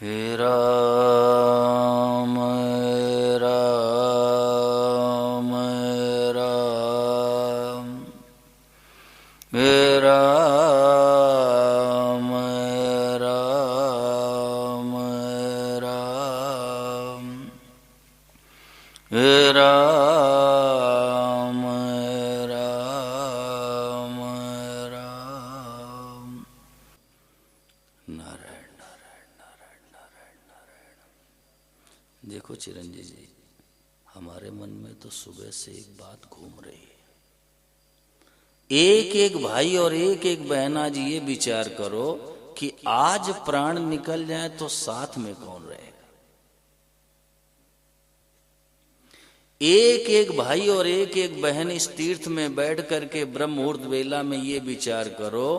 हे राम राम राम हे राम राम राम हे राम राम राम। नारायण नारायण नारायण नारायण नारायण। देखो चिरंजीव जी, हमारे मन में तो सुबह से एक बात घूम रही है। एक एक भाई और एक एक बहन आज ये विचार करो कि आज प्राण निकल जाए तो साथ में कौन रहेगा। एक एक भाई और एक एक बहन इस तीर्थ में बैठ करके ब्रह्म मुहूर्त वेला में ये विचार करो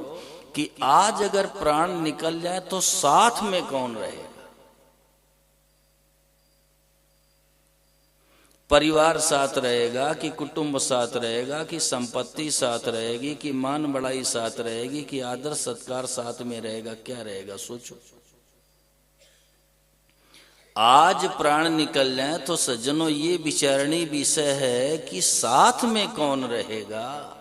कि आज अगर प्राण निकल जाए तो साथ में कौन रहेगा। परिवार साथ रहेगा कि कुटुंब साथ रहेगा कि संपत्ति साथ रहेगी कि मान बढ़ाई साथ रहेगी कि आदर सत्कार साथ में रहेगा, क्या रहेगा सोचो। आज प्राण निकल जाए तो सज्जनों ये विचारणीय विषय है कि साथ में कौन रहेगा।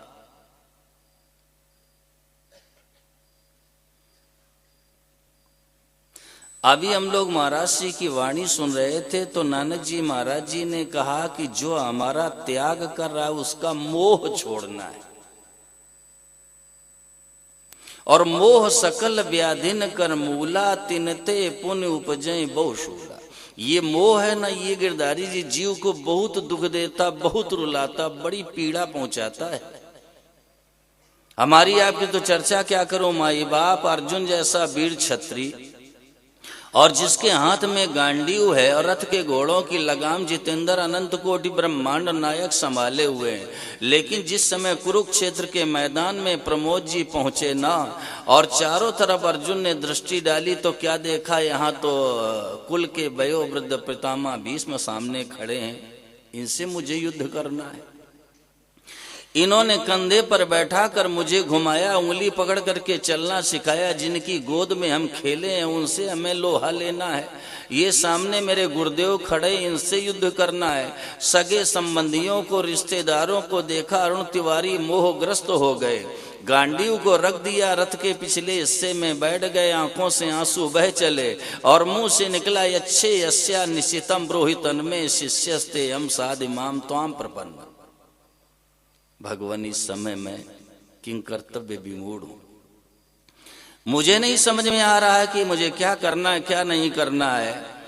अभी हम लोग महाराज जी की वाणी सुन रहे थे तो नानक जी महाराज जी ने कहा कि जो हमारा त्याग कर रहा है उसका मोह छोड़ना है, और मोह सकल व्याधिन कर मूला तिनते पुण्य उपजय बहुशूला। ये मोह है ना, ये गिरधारी जी जीव को बहुत दुख देता, बहुत रुलाता, बड़ी पीड़ा पहुंचाता है। हमारी आपकी तो चर्चा क्या करो, माई बाप अर्जुन जैसा वीर क्षत्रिय और जिसके हाथ में गांडीव है और रथ के घोड़ों की लगाम जितेंद्र अनंत कोटि ब्रह्मांड नायक संभाले हुए हैं, लेकिन जिस समय कुरुक्षेत्र के मैदान में प्रमोद जी पहुंचे ना और चारों तरफ अर्जुन ने दृष्टि डाली तो क्या देखा, यहाँ तो कुल के वयोवृद्ध पितामह भीष्म सामने खड़े हैं, इनसे मुझे युद्ध करना है। इन्होंने कंधे पर बैठा कर मुझे घुमाया, उंगली पकड़ करके चलना सिखाया, जिनकी गोद में हम खेले हैं उनसे हमें लोहा लेना है। ये सामने मेरे गुरुदेव खड़े, इनसे युद्ध करना है। सगे संबंधियों को रिश्तेदारों को देखा, अरुण तिवारी मोहग्रस्त हो गए। गांडीव को रख दिया रथ के पिछले हिस्से में, बैठ गए, आंखों से आंसू बह चले और मुंह से निकला अच्छे यस्या निशितम ब्रोहितन में शिष्यस्ते हम साध इमाम त्वाम प्रपन्न। भगवान इस समय में किंग कर्तव्य विमूढ़ हूं, मुझे नहीं समझ में आ रहा है कि मुझे क्या करना है क्या नहीं करना है।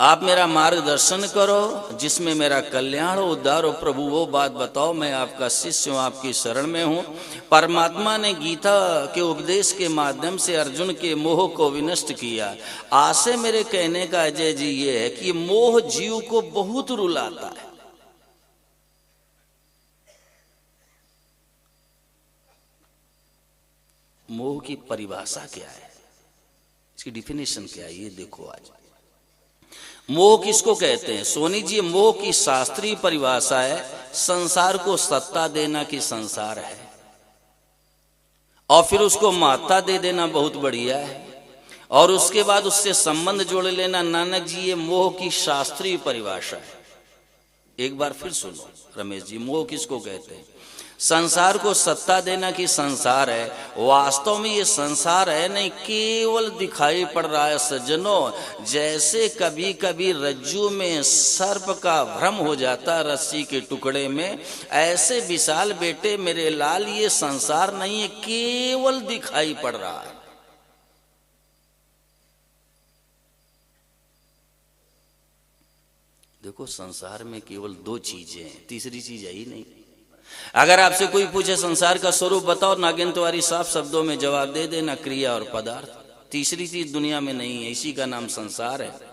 आप मेरा मार्गदर्शन करो, जिसमें मेरा कल्याण हो उद्धार हो। प्रभु वो बात बताओ, मैं आपका शिष्य हूं, आपकी शरण में हूं। परमात्मा ने गीता के उपदेश के माध्यम से अर्जुन के मोह को विनष्ट किया। आशय मेरे कहने का अजय जी ये है कि मोह जीव को बहुत रुलाता है। मोह की परिभाषा क्या है, इसकी डिफिनेशन क्या है, ये देखो। आज मोह किसको कहते हैं सोनी जी? मोह की शास्त्रीय परिभाषा है संसार को सत्ता देना कि संसार है, और फिर उसको महत्ता दे देना, बहुत बढ़िया है, और उसके बाद उससे संबंध जोड़ लेना। नानक जी ये मोह की शास्त्रीय परिभाषा है। एक बार फिर सुनो रमेश जी, मोह किसको कहते हैं? संसार को सत्ता देना कि संसार है। वास्तव में ये संसार है नहीं, केवल दिखाई पड़ रहा है सज्जनों। जैसे कभी कभी रज्जू में सर्प का भ्रम हो जाता रस्सी के टुकड़े में, ऐसे विशाल बेटे मेरे लाल ये संसार नहीं है, केवल दिखाई पड़ रहा है। देखो संसार में केवल दो चीजें हैं, तीसरी चीज है ही नहीं। अगर आपसे कोई पूछे संसार का स्वरूप बताओ, नागेंद्र तिवारी साफ शब्दों में जवाब दे देना, क्रिया और पदार्थ। तीसरी चीज दुनिया में नहीं है, इसी का नाम संसार है।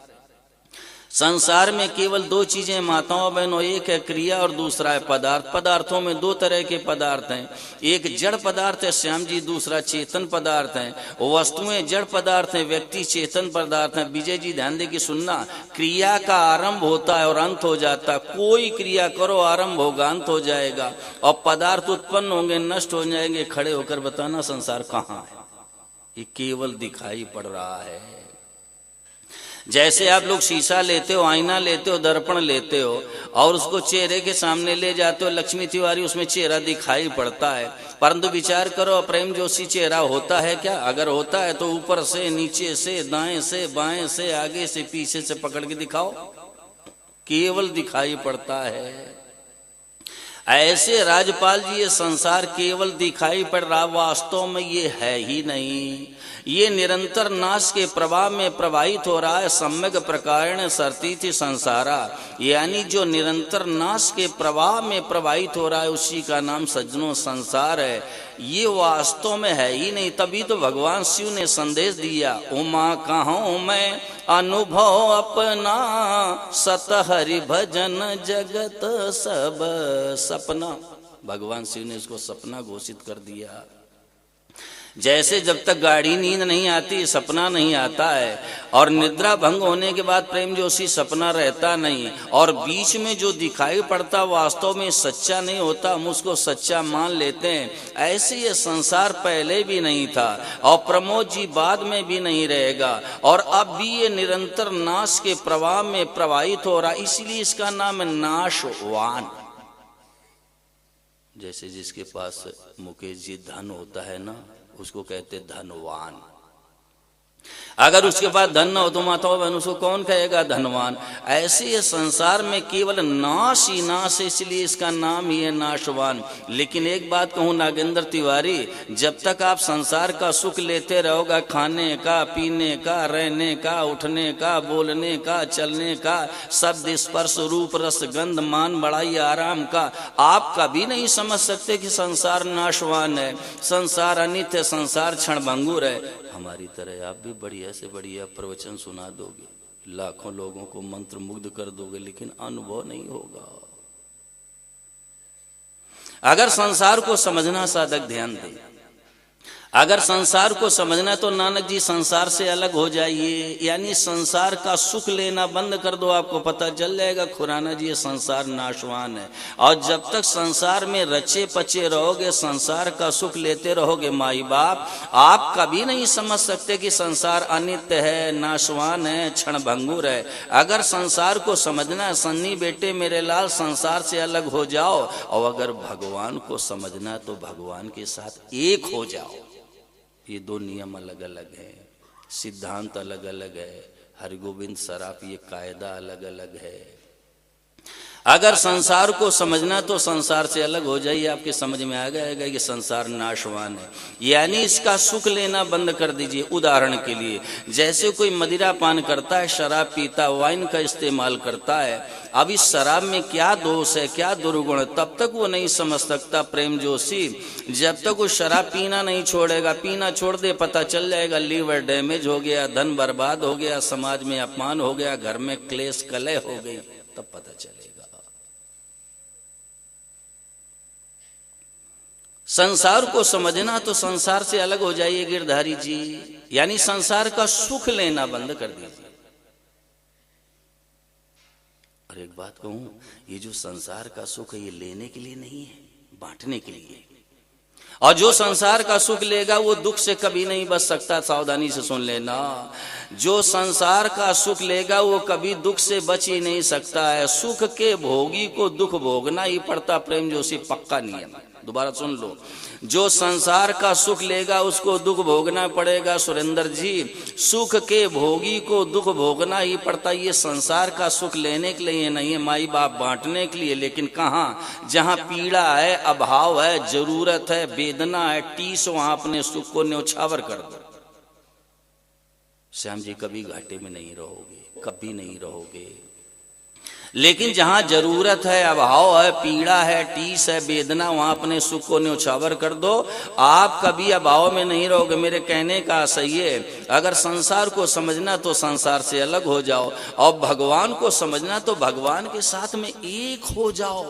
संसार में केवल दो चीजें माताओं बहनों, एक है क्रिया और दूसरा है पदार्थ। पदार्थों में दो तरह के पदार्थ हैं, एक जड़ पदार्थ है श्याम जी, दूसरा चेतन पदार्थ है। वस्तुएं जड़ पदार्थ हैं, व्यक्ति चेतन पदार्थ है। विजय जी ध्यान दे कि सुनना, क्रिया का आरंभ होता है और अंत हो जाता है। कोई क्रिया करो, आरंभ होगा, अंत हो जाएगा, और पदार्थ उत्पन्न होंगे, नष्ट हो जाएंगे। खड़े होकर बताना संसार कहाँ है? ये केवल दिखाई पड़ रहा है। जैसे आप लोग शीशा लेते हो, आईना लेते हो, दर्पण लेते हो और उसको चेहरे के सामने ले जाते हो, लक्ष्मी तिवारी उसमें चेहरा दिखाई पड़ता है, परंतु विचार करो प्रेम जोशी चेहरा होता है क्या? अगर होता है तो ऊपर से, नीचे से, दाएं से, बाएं से, आगे से, पीछे से पकड़ के दिखाओ, केवल दिखाई पड़ता है। ऐसे राजपाल जी ये संसार केवल दिखाई पड़ रहा, वास्तव में ये है ही नहीं। ये निरंतर नाश के प्रभाव में प्रवाहित हो रहा है। सम्यक प्रकारेण सरतीति संसारा, यानी जो निरंतर नाश के प्रभाव में प्रवाहित हो रहा है उसी का नाम सज्जनों संसार है। ये वास्तव में है ही नहीं। तभी तो भगवान शिव ने संदेश दिया, उमा कहूँ मैं अनुभव अपना, सत हरि भजन जगत सब सपना। भगवान शिव ने इसको सपना घोषित कर दिया। जैसे जब तक गाढ़ी नींद नहीं आती सपना नहीं आता है, और निद्रा भंग होने के बाद प्रेम जोशी सपना रहता नहीं, और बीच में जो दिखाई पड़ता वास्तव में सच्चा नहीं होता, हम उसको सच्चा मान लेते हैं। ऐसे ये संसार पहले भी नहीं था और प्रमोद जी बाद में भी नहीं रहेगा, और अब भी ये निरंतर नाश के प्रवाह में प्रवाहित हो रहा, इसलिए इसका नाम है नाशवान। जैसे जिसके पास मुकेश जी धन होता है ना, उसको कहते धनवान। अगर उसके पास धन न हो तो माताओं बहन उसको कौन कहेगा धनवान। ऐसे ये संसार में केवल नाश ही नाश है, इसलिए इसका नाम ही है नाशवान। लेकिन एक बात कहूँ नागेंद्र तिवारी, जब तक आप संसार का सुख लेते रहोगे, खाने का, पीने का, रहने का, उठने का, बोलने का, चलने का, शब्द स्पर्श रूप रस गंध मान बड़ाई आराम का, आप कभी नहीं समझ सकते कि संसार नाशवान है, संसार अनित्य, संसार क्षणभंगुर है। हमारी तरह आप भी बढ़िया से बढ़िया प्रवचन सुना दोगे, लाखों लोगों को मंत्र मुग्ध कर दोगे, लेकिन अनुभव नहीं होगा। अगर संसार को समझना, साधक ध्यान दे, अगर संसार को समझना तो नानक जी संसार से अलग हो जाइए, यानी संसार का सुख लेना बंद कर दो, आपको पता चल जाएगा खुराना जी ये संसार नाशवान है। और जब तक संसार में रचे पचे रहोगे, संसार का सुख लेते रहोगे माई बाप, आप कभी नहीं समझ सकते कि संसार अनित्य है, नाशवान है, क्षणभंगुर है। अगर संसार को समझना, सन्नी बेटे मेरे लाल संसार से अलग हो जाओ, और अगर भगवान को समझना तो भगवान के साथ एक हो जाओ। ये दो नियम अलग अलग है, सिद्धांत अलग अलग है, हरगोविंद सराफ ये कायदा अलग अलग है। अगर संसार को समझना तो संसार से अलग हो जाइए, आपके समझ में आ जाएगा कि संसार नाशवान है, यानी इसका सुख लेना बंद कर दीजिए। उदाहरण के लिए, जैसे कोई मदिरा पान करता है, शराब पीता, वाइन का इस्तेमाल करता है, अब इस शराब में क्या दोष है, क्या दुर्गुण है, तब तक वो नहीं समझ सकता प्रेम जोशी। जब तक वो शराब पीना नहीं छोड़ेगा, पीना छोड़ दे पता चल जाएगा लीवर डैमेज हो गया, धन बर्बाद हो गया, समाज में अपमान हो गया, घर में क्लेश कलह हो गई, तब पता चलेगा। संसार को समझना तो संसार से अलग हो जाइए गिरधारी जी, यानी संसार का सुख लेना बंद कर दीजिए। और एक बात कहूं, ये जो संसार का सुख है ये लेने के लिए नहीं है, बांटने के लिए। और जो संसार का सुख लेगा वो दुख से कभी नहीं बच सकता, सावधानी से सुन लेना। जो संसार का सुख लेगा वो कभी दुख से बच ही नहीं सकता है। सुख के भोगी को दुख भोगना ही पड़ता, प्रेम जोशी पक्का नियम है। दोबारा सुन लो, जो संसार का सुख लेगा उसको दुख भोगना पड़ेगा। सुरेंद्र जी, सुख के भोगी को दुख भोगना ही पड़ता। ये संसार का सुख लेने के लिए नहीं है, माई बाप बांटने के लिए। लेकिन कहाँ, जहाँ पीड़ा है, अभाव है, जरूरत है, वेदना है, टीस, वहां अपने सुख को न्यौछावर कर दो। श्याम जी कभी घाटे में नहीं रहोगे, कभी नहीं रहोगे। लेकिन जहां जरूरत है, अभाव है, पीड़ा है, टीस है, वेदना, वहां अपने सुख को न्यौछावर कर दो, आप कभी अभाव में नहीं रहोगे। मेरे कहने का आशय है, अगर संसार को समझना तो संसार से अलग हो जाओ, और भगवान को समझना तो भगवान के साथ में एक हो जाओ।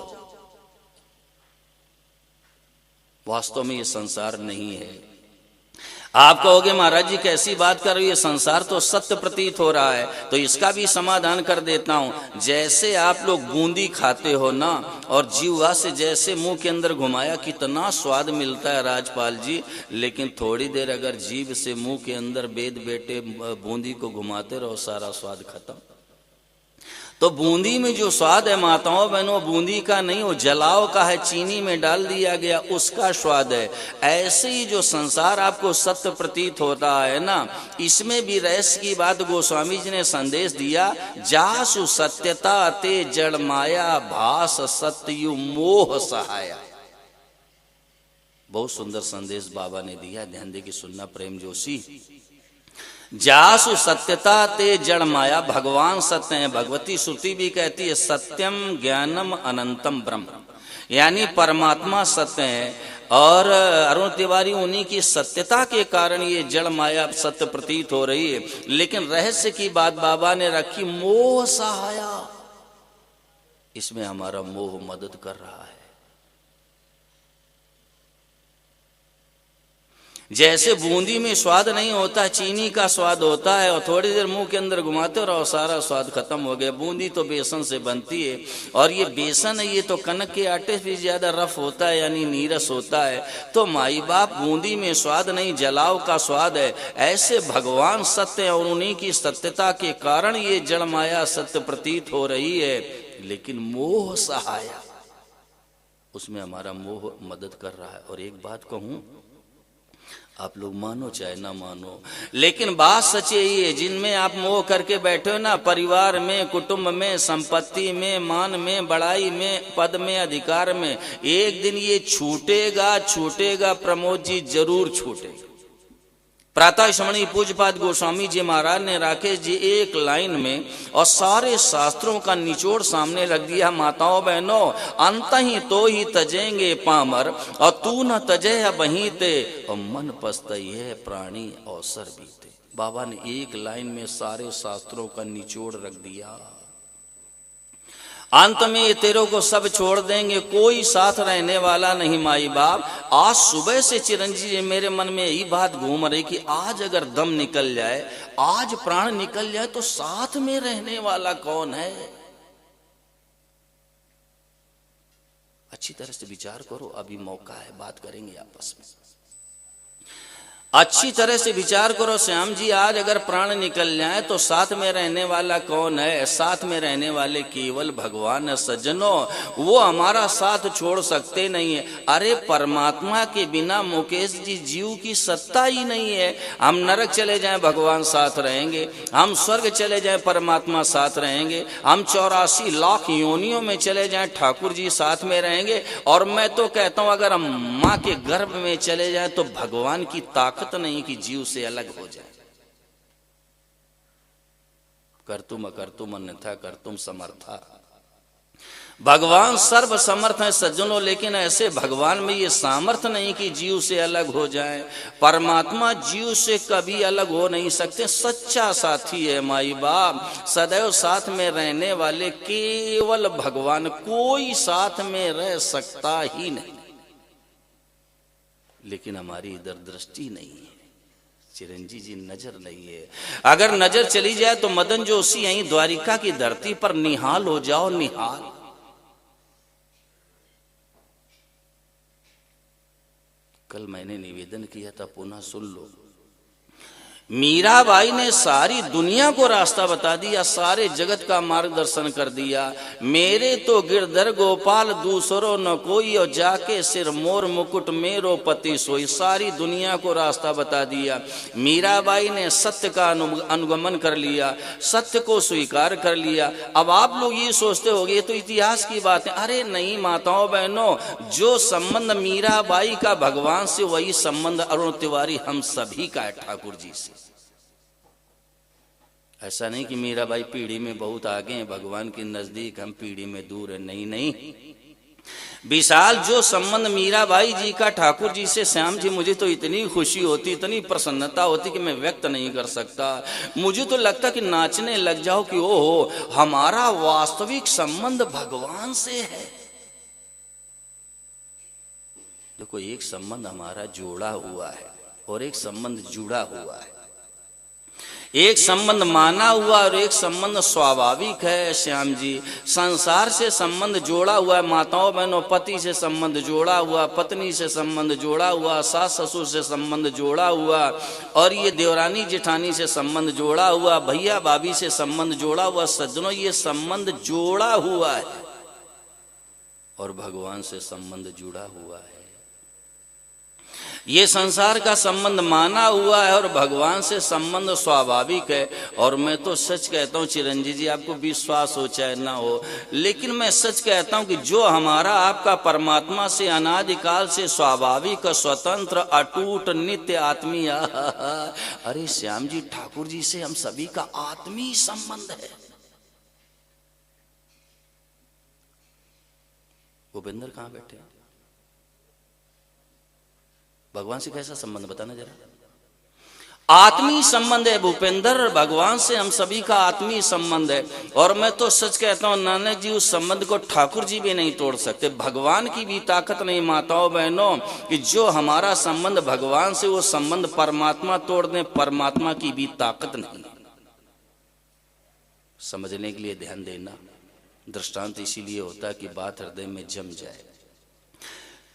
वास्तव में ये संसार नहीं है। आप कहोगे महाराज जी कैसी बात कर रही है, संसार तो सत्य प्रतीत हो रहा है। तो इसका भी समाधान कर देता हूं। जैसे आप लोग बूंदी खाते हो ना, और जीवा से जैसे मुंह के अंदर घुमाया कितना स्वाद मिलता है राजपाल जी, लेकिन थोड़ी देर अगर जीभ से मुंह के अंदर बेद बेटे बूंदी को घुमाते रहो, सारा स्वाद खत्म। तो बूंदी में जो स्वाद है माताओं बहनों, बूंदी का नहीं, वो जलाव का है, चीनी में डाल दिया गया उसका स्वाद है। ऐसे ही जो संसार आपको सत्य प्रतीत होता है ना, इसमें भी रहस्य की बात गोस्वामी जी ने संदेश दिया। जासु सत्यता ते जड़ माया, भास सत्यु मोह सहाया। बहुत सुंदर संदेश बाबा ने दिया, ध्यान दे के सुनना प्रेम जोशी। जासु सत्यता ते जड़ माया, भगवान सत्य है। भगवती श्रुति भी कहती है सत्यम ज्ञानम अनंतम ब्रह्म, यानी परमात्मा सत्य है। और अरुण तिवारी उन्हीं की सत्यता के कारण ये जड़ माया सत्य प्रतीत हो रही है। लेकिन रहस्य की बात बाबा ने रखी, मोह सहाया, इसमें हमारा मोह मदद कर रहा है। जैसे बूंदी में स्वाद नहीं होता, चीनी का स्वाद होता है, और थोड़ी देर मुंह के अंदर घुमाते रहो सारा स्वाद खत्म हो गया। बूंदी तो बेसन से बनती है, और ये बेसन है, ये तो कनक के आटे से ज्यादा रफ होता है, यानी नीरस होता है। तो माई बाप बूंदी में स्वाद नहीं, जलाव का स्वाद है। ऐसे भगवान सत्य है, और उन्हीं की सत्यता के कारण ये जड़ माया सत्य प्रतीत हो रही है। लेकिन मोह सहाया, उसमें हमारा मोह मदद कर रहा है। और एक बात कहूं, आप लोग मानो चाहे ना मानो, लेकिन बात सच यही है, जिनमें आप मोह करके बैठे हो ना, परिवार में, कुटुंब में, संपत्ति में, मान में, बड़ाई में, पद में, अधिकार में, एक दिन ये छूटेगा, छूटेगा प्रमोद जी, जरूर छूटेगा। प्रातः श्रमणी पूज्यपाद गोस्वामी जी महाराज ने राकेश जी एक लाइन में और सारे शास्त्रों का निचोड़ सामने रख दिया। माताओं बहनों, अंत ही तो ही तजेंगे पामर, और तू न तजे वहीं ते, और मन पछताई है प्राणी अवसर बीते। बाबा ने एक लाइन में सारे शास्त्रों का निचोड़ रख दिया। अंत में ये तेरों को सब छोड़ देंगे, कोई साथ रहने वाला नहीं माई बाप। आज सुबह से चिरंजीव जी मेरे मन में यही बात घूम रही कि आज अगर दम निकल जाए, आज प्राण निकल जाए, तो साथ में रहने वाला कौन है? अच्छी तरह से विचार करो, अभी मौका है, बात करेंगे आपस में। अच्छी तरह से विचार करो श्याम जी, आज अगर प्राण निकल जाए तो साथ में रहने वाला कौन है? साथ में रहने वाले केवल भगवान है सज्जनों, वो हमारा साथ छोड़ सकते नहीं है। अरे परमात्मा के बिना मुकेश जी जीव की सत्ता ही नहीं है। हम नरक चले जाएं भगवान साथ रहेंगे, हम स्वर्ग चले जाएं परमात्मा साथ रहेंगे, हम 84 लाख योनियों में चले जाएं ठाकुर जी साथ में रहेंगे। और मैं तो कहता हूं अगर हम माँ के गर्भ में चले जाएं तो भगवान की ताकत नहीं कि जीव से अलग हो जाए। कर्तुम अकर्तुम अन्यथा कर्तुम समर्था। भगवान सर्व समर्थ है सज्जनों, लेकिन ऐसे भगवान में ये सामर्थ्य नहीं कि जीव से अलग हो जाए। परमात्मा जीव से कभी अलग हो नहीं सकते, सच्चा साथी है माई बाप, सदैव साथ में रहने वाले केवल भगवान, कोई साथ में रह सकता ही नहीं। लेकिन हमारी इधर दृष्टि नहीं है, चिरंजी जी नजर नहीं है। अगर नजर चली जाए तो मदन जोशी यहीं द्वारिका की धरती पर निहाल हो जाओ, निहाल। कल मैंने निवेदन किया था, पुनः सुन लो। मीराबाई ने सारी दुनिया को रास्ता बता दिया, सारे जगत का मार्गदर्शन कर दिया। मेरे तो गिरधर गोपाल दूसरो न कोई, और जाके सिर मोर मुकुट मेरो पति सोई। सारी दुनिया को रास्ता बता दिया। मीराबाई ने सत्य का अनुगमन कर लिया, सत्य को स्वीकार कर लिया। अब आप लोग ये सोचते होंगे तो इतिहास की बात है। अरे नहीं माताओं बहनों, जो संबंध मीराबाई का भगवान से, वही संबंध अरुण तिवारी हम सभी का है ठाकुर जी से। ऐसा नहीं कि मीराबाई पीढ़ी में बहुत आगे हैं, भगवान के नजदीक, हम पीढ़ी में दूर है। नहीं नहीं, विशाल जो संबंध मीराबाई जी का ठाकुर जी से, श्याम जी मुझे तो इतनी खुशी होती, इतनी प्रसन्नता होती कि मैं व्यक्त नहीं कर सकता। मुझे तो लगता कि नाचने लग जाओ कि ओहो, हमारा वास्तविक संबंध भगवान से है। देखो एक संबंध हमारा जोड़ा हुआ है, और एक संबंध जुड़ा हुआ है, एक संबंध माना हुआ और एक संबंध स्वाभाविक है। श्याम जी, संसार से संबंध जोड़ा हुआ है, माताओं बहनों, पति से संबंध जोड़ा हुआ, पत्नी से संबंध जोड़ा हुआ, सास ससुर से संबंध जोड़ा हुआ, और ये देवरानी जेठानी से संबंध जोड़ा हुआ, भैया भाभी से संबंध जोड़ा हुआ। सज्जनों, ये संबंध जोड़ा हुआ है और भगवान से संबंध जुड़ा हुआ है। ये संसार का संबंध माना हुआ है और भगवान से संबंध स्वाभाविक है। और मैं तो सच कहता हूँ चिरंजीव जी, आपको विश्वास हो चाहे ना हो, लेकिन मैं सच कहता हूँ कि जो हमारा आपका परमात्मा से अनादिकाल से स्वाभाविक, स्वतंत्र, अटूट, नित्य आत्मीय, अरे श्याम जी, ठाकुर जी से हम सभी का आत्मीय संबंध है। भूपेंद्र कहाँ बैठे? भगवान से कैसा संबंध बताना जरा। आत्मीय संबंध है भूपेंद्र, भगवान से हम सभी का आत्मीय संबंध है। और मैं तो सच कहता हूं नानक जी, उस संबंध को ठाकुर जी भी नहीं तोड़ सकते, भगवान की भी ताकत नहीं माताओं बहनों, कि जो हमारा संबंध भगवान से वो संबंध परमात्मा तोड़ दे, परमात्मा की भी ताकत नहीं। समझने के लिए ध्यान देना। दृष्टांत इसीलिए होता है कि बात हृदय में जम जाए।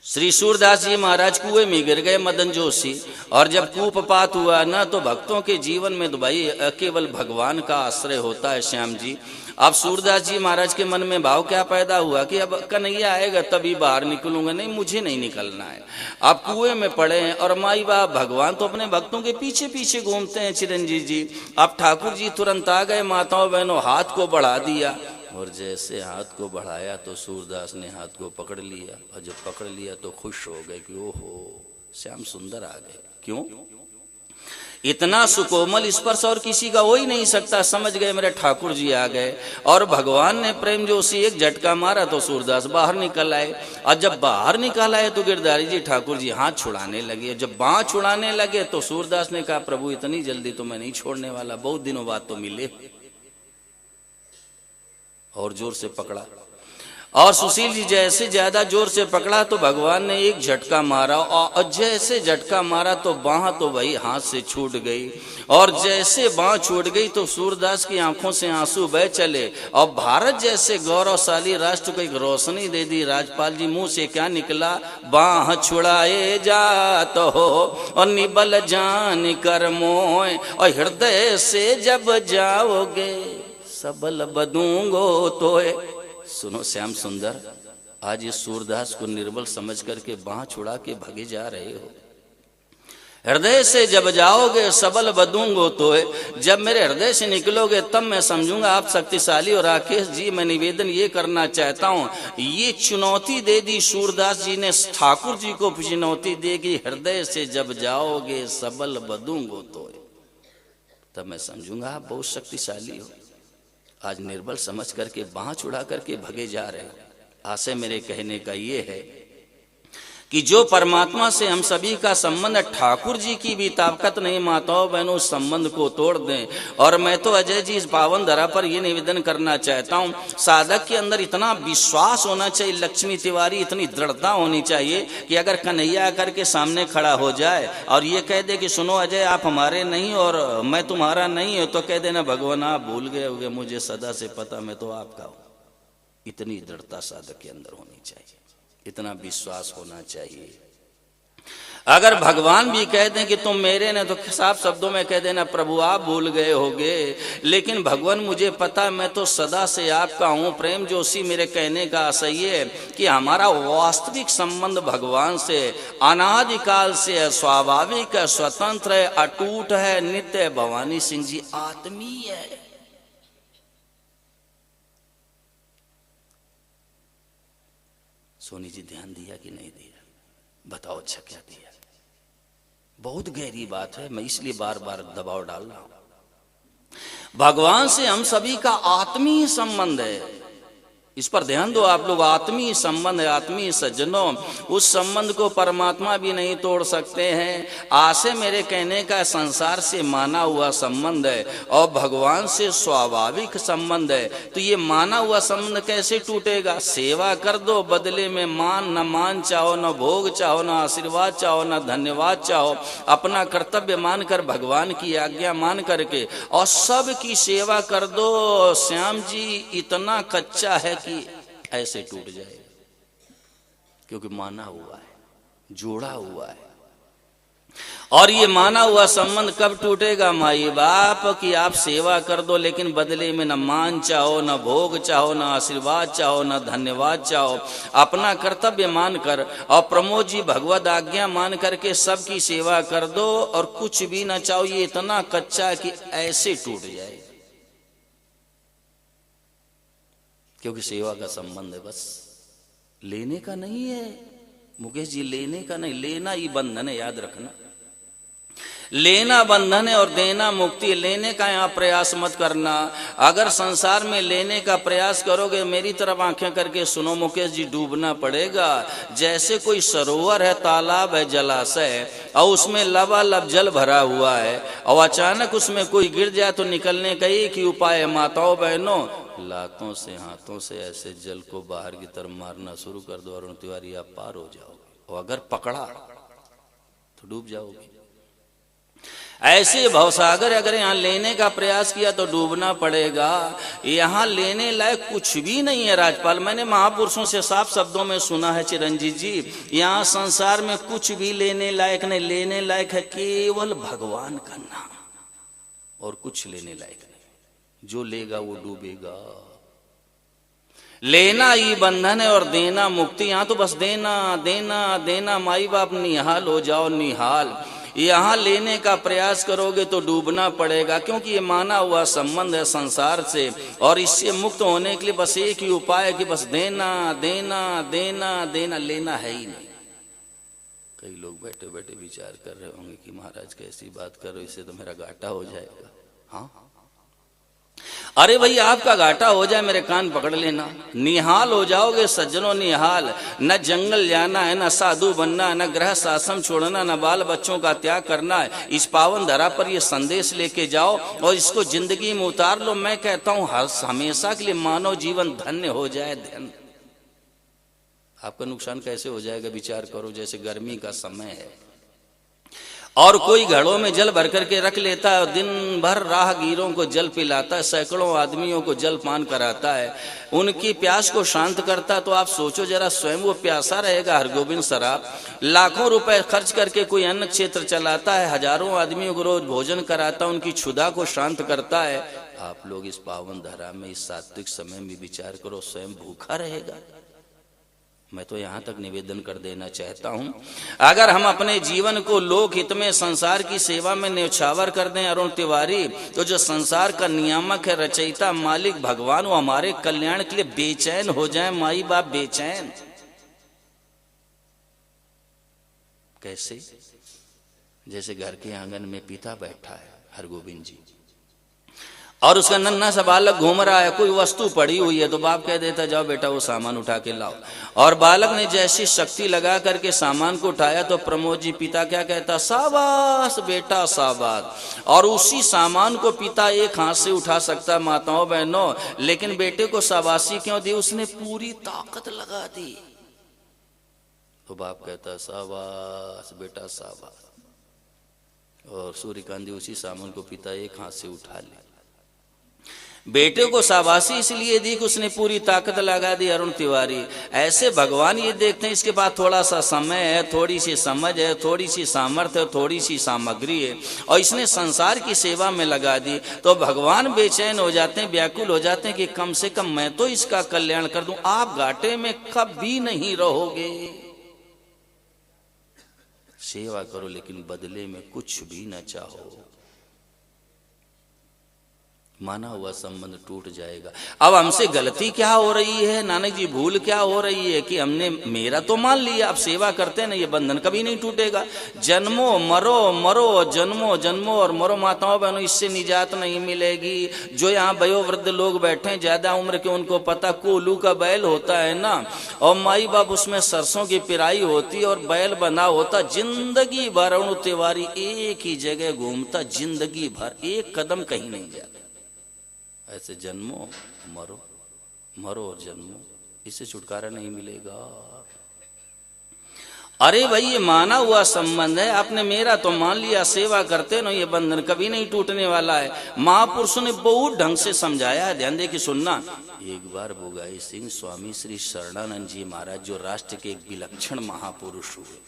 श्री सूरदास जी महाराज कुएं में गिर गए, मदन जोशी, और जब कूपपात हुआ ना, तो भक्तों के जीवन में तो भाई केवल भगवान का आश्रय होता है। श्याम जी, अब सूरदास जी महाराज के मन में भाव क्या पैदा हुआ कि अब कन्हैया आएगा तभी बाहर निकलूंगा, नहीं मुझे नहीं निकलना है। अब कुएं में पड़े हैं और माई बाप भगवान तो अपने भक्तों के पीछे पीछे घूमते हैं चिरंजीव जी। अब ठाकुर जी तुरंत आ गए, माताओं बहनों, हाथ को बढ़ा दिया, और जैसे हाथ को बढ़ाया तो सूरदास ने हाथ को पकड़ लिया, और जब पकड़ लिया तो खुश हो गए कि ओहो श्याम सुंदर आ गए। क्यों? इतना सुकोमल स्पर्श और किसी का हो ही नहीं सकता। समझ गए मेरे ठाकुर जी आ गए, और भगवान ने प्रेम जोशी एक झटका मारा तो सूरदास बाहर निकल आए। और जब बाहर निकल आए तो गिरधारी जी ठाकुर जी हाथ छुड़ाने लगे। जब बाँह छुड़ाने लगे तो सूरदास ने कहा, प्रभु इतनी जल्दी तो मैं नहीं छोड़ने वाला, बहुत दिनों बाद तो मिले। और जोर से पकड़ा, और सुशील जी जैसे ज्यादा जोर से पकड़ा तो भगवान ने एक झटका मारा, और जैसे झटका मारा तो बांह तो वही हाथ से छूट गई। और जैसे बांह छूट गई तो सूरदास की आंखों से आंसू बह चले, और भारत जैसे गौरवशाली राष्ट्र को एक रोशनी दे दी। राजपाल जी मुंह से क्या निकला? बांह छुड़ाए जात हो और निबल जान कर मोय, और हृदय से जब जाओगे सबल बदूंगो तोय। सुनो श्याम सुंदर, आज इस सूरदास को निर्बल समझ करके बांह छुड़ा के भगे जा रहे हो। हृदय से जब जाओगे सबल बदूंगो तोय, जब मेरे हृदय से निकलोगे तब मैं समझूंगा आप शक्तिशाली। और राकेश जी, मैं निवेदन ये करना चाहता हूँ, ये चुनौती दे दी सूरदास जी ने ठाकुर जी को, चुनौती देगी हृदय से जब जाओगे सबल बदूंगो तोय, तब मैं समझूंगा आप बहुत शक्तिशाली हो। आज निर्बल समझ करके बांह छुड़ा करके भगे जा रहे हो। आशय मेरे कहने का ये है कि जो परमात्मा से हम सभी का संबंध, ठाकुर जी की भी ताकत नहीं माताओं बहनों, उस संबंध को तोड़ दें। और मैं तो अजय जी इस पावन धरा पर यह निवेदन करना चाहता हूं, साधक के अंदर इतना विश्वास होना चाहिए, लक्ष्मी तिवारी इतनी दृढ़ता होनी चाहिए कि अगर कन्हैया आकर के सामने खड़ा हो जाए और ये कह दे कि सुनो अजय आप हमारे नहीं और मैं तुम्हारा नहीं हो, तो कह देना भगवान आप भूल गए होगे, मुझे सदा से पता मैं तो आपका हूं। इतनी दृढ़ता साधक के अंदर होनी चाहिए, इतना विश्वास होना चाहिए। अगर भगवान भी कह दें कि तुम मेरे ने, तो साफ शब्दों में कह देना प्रभु आप भूल गए होगे, लेकिन भगवान मुझे पता मैं तो सदा से आपका हूं। प्रेम जोशी मेरे कहने का आशय है कि हमारा वास्तविक संबंध भगवान से अनादिकाल से है, स्वाभाविक है, स्वतंत्र है, अटूट है, नित्य है। भवानी सिंह जी आत्मीय है। सोनी जी ध्यान दिया कि नहीं दिया? बताओ अच्छा क्या दिया? बहुत गहरी बात है, मैं इसलिए बार बार दबाव डाल रहा हूं। भगवान से हम सभी का आत्मीय संबंध है, इस पर ध्यान दो आप लोग। आत्मीय संबंध है, आत्मीय सज्जनों, उस संबंध को परमात्मा भी नहीं तोड़ सकते हैं। आसे मेरे कहने का संसार से माना हुआ संबंध है और भगवान से स्वाभाविक संबंध है, तो ये माना हुआ संबंध कैसे टूटेगा? सेवा कर दो, बदले में न मान चाहो, न भोग चाहो, न आशीर्वाद चाहो, न धन्यवाद चाहो, अपना कर्तव्य मानकर, भगवान की आज्ञा मान करके और सब की सेवा कर दो। श्याम जी इतना कच्चा है कि ऐसे टूट जाएगा, क्योंकि माना हुआ है, जोड़ा हुआ है। और ये माना हुआ संबंध कब टूटेगा? माई बाप की आप सेवा कर दो, लेकिन बदले में न मान चाहो, न भोग चाहो, न आशीर्वाद चाहो, न धन्यवाद चाहो, अपना कर्तव्य मानकर और प्रमोद जी भगवद आज्ञा मान करके सबकी सेवा कर दो और कुछ भी न चाहो। ये इतना कच्चा कि ऐसे टूट जाए, क्योंकि सेवा का संबंध है, बस लेने का नहीं है मुकेश जी, लेने का नहीं। लेना ही बंधन है, याद रखना। लेना बंधन है और देना मुक्ति। लेने का यहाँ प्रयास मत करना। अगर संसार में लेने का प्रयास करोगे, मेरी तरफ आंखें करके सुनो मुकेश जी, डूबना पड़ेगा। जैसे कोई सरोवर है, तालाब है, जलाशय, और उसमें लबालब जल भरा हुआ है और अचानक उसमें कोई गिर जाए तो निकलने का एक ही उपाय है, माताओं बहनों, लातों से, हाथों से ऐसे जल को बाहर की तरफ मारना शुरू कर दो। अरुण तिवारी आप पार हो जाओगे, और अगर पकड़ा तो डूब जाओगे। ऐसे भवसागर अगर यहाँ लेने का प्रयास किया तो डूबना पड़ेगा। यहाँ लेने लायक कुछ भी नहीं है राजपाल। मैंने महापुरुषों से साफ शब्दों में सुना है चिरंजीत जी, यहाँ संसार में कुछ भी लेने लायक नहीं। लेने लायक है केवल भगवान का नाम, और कुछ लेने लायक नहीं। जो लेगा वो डूबेगा। लेना ही बंधन है और देना मुक्ति। यहाँ तो बस देना देना देना। माई बाप निहाल हो जाओ, निहाल। यहाँ लेने का प्रयास करोगे तो डूबना पड़ेगा, क्योंकि ये माना हुआ संबंध है संसार से, और इससे मुक्त होने के लिए बस एक ही उपाय है कि बस देना देना देना देना। लेना है ही नहीं। कई लोग बैठे बैठे विचार कर रहे होंगे कि महाराज कैसी बात कर रहे हो, इससे तो मेरा घाटा हो जाएगा। हाँ, अरे भाई आपका घाटा हो जाए, मेरे कान पकड़ लेना। निहाल हो जाओगे सज्जनों, निहाल। न जंगल जाना है, न साधु बनना है, न ग्रह आश्रम छोड़ना, न बाल बच्चों का त्याग करना है। इस पावन धरा पर ये संदेश लेके जाओ और इसको जिंदगी में उतार लो। मैं कहता हूं हमेशा के लिए मानव जीवन धन्य हो जाए। धन्य। आपका नुकसान कैसे हो जाएगा विचार करो। जैसे गर्मी का समय है और कोई घड़ों में जल भर करके रख लेता है और दिन भर राहगीरों को जल पिलाता है, सैकड़ों आदमियों को जल पान कराता है, उनकी प्यास को शांत करता है, तो आप सोचो जरा स्वयं वो प्यासा रहेगा। हरगोविंद शराब लाखों रुपए खर्च करके कोई अन्न क्षेत्र चलाता है, हजारों आदमियों को रोज भोजन कराता है, उनकी क्षुधा को शांत करता है। आप लोग इस पावन धरा में, इस सात्विक समय में विचार करो, स्वयं भूखा रहेगा। मैं तो यहाँ तक निवेदन कर देना चाहता हूँ, अगर हम अपने जीवन को लोक हित में, संसार की सेवा में न्यौछावर कर दें अरुण तिवारी, तो जो संसार का नियामक है, रचयिता, मालिक भगवान, वो हमारे कल्याण के लिए बेचैन हो जाए। माई बाप बेचैन कैसे? जैसे घर के आंगन में पिता बैठा है हरगोविंद जी, और उसका नन्हा सा बालक घूम रहा है, कोई वस्तु पड़ी हुई है तो बाप कह देता जाओ बेटा वो सामान उठा के लाओ, और बालक ने जैसी शक्ति लगा करके सामान को उठाया तो प्रमोद जी पिता क्या कहता? शाबाश बेटा शाबाश। और उसी सामान को पिता एक हाथ से उठा सकता, माताओं बहनों, लेकिन बेटे को शाबाशी क्यों दी? उसने पूरी ताकत लगा दी। तो बाप कहता शाबाश बेटा शाबाश, और सूर्यकांत जी उसी सामान को पिता एक हाथ से उठा ले। बेटे को शाबाशी इसलिए दी कि उसने पूरी ताकत लगा दी। अरुण तिवारी, ऐसे भगवान ये देखते हैं इसके पास थोड़ा सा समय है, थोड़ी सी समझ है, थोड़ी सी सामर्थ्य है, थोड़ी सी सामग्री है, और इसने संसार की सेवा में लगा दी, तो भगवान बेचैन हो जाते हैं, व्याकुल हो जाते हैं कि कम से कम मैं तो इसका कल्याण कर दूं। आप घाटे में कभी नहीं रहोगे। सेवा करो लेकिन बदले में कुछ भी न चाहो। माना हुआ संबंध टूट जाएगा। अब हमसे गलती क्या हो रही है नानक जी, भूल क्या हो रही है कि हमने मेरा तो मान लिया, अब सेवा करते हैं ना, ये बंधन कभी नहीं टूटेगा। जन्मो मरो मरो जन्मो जन्मो और मरो माताओं बहनों, इससे निजात नहीं मिलेगी। जो यहाँ वयोवृद्ध लोग बैठे हैं ज्यादा उम्र के, उनको पता कोलू का बैल होता है ना, और माई बाप उसमें सरसों की पिराई होती और बैल बंधा होता, जिंदगी भर अरुण तिवारी एक ही जगह घूमता, जिंदगी भर एक कदम कहीं नहीं जाता। ऐसे जन्मो मरो मरो और जन्मो, इससे छुटकारा नहीं मिलेगा। अरे भाई ये माना हुआ संबंध है, आपने मेरा तो मान लिया, सेवा करते ना, ये बंधन कभी नहीं टूटने वाला है। महापुरुषों ने बहुत ढंग से समझाया है, ध्यान दे कि सुनना। एक बार भोगाई सिंह स्वामी श्री शरणानंद जी महाराज, जो राष्ट्र के एक विलक्षण महापुरुष हुए,